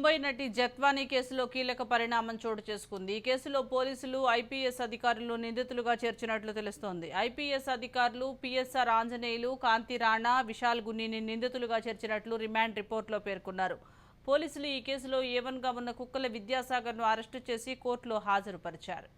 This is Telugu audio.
ముంబై నటి జత్వానీ కేసులో కీలక పరిణామం చోటు చేసుకుంది. ఈ కేసులో పోలీసులు ఐపీఎస్ అధికారులు నిందితులుగా చేర్చినట్లు తెలుస్తోంది. ఐపీఎస్ అధికారులు పీఎస్ఆర్ ఆంజనేయులు, కాంతి రాణా, విశాల్ గున్నీని నిందితులుగా చేర్చినట్లు రిమాండ్ రిపోర్టులో పేర్కొన్నారు. పోలీసులు ఈ కేసులో A1గా ఉన్న కుక్కల విద్యాసాగర్ను అరెస్టు చేసి కోర్టులో హాజరుపరిచారు.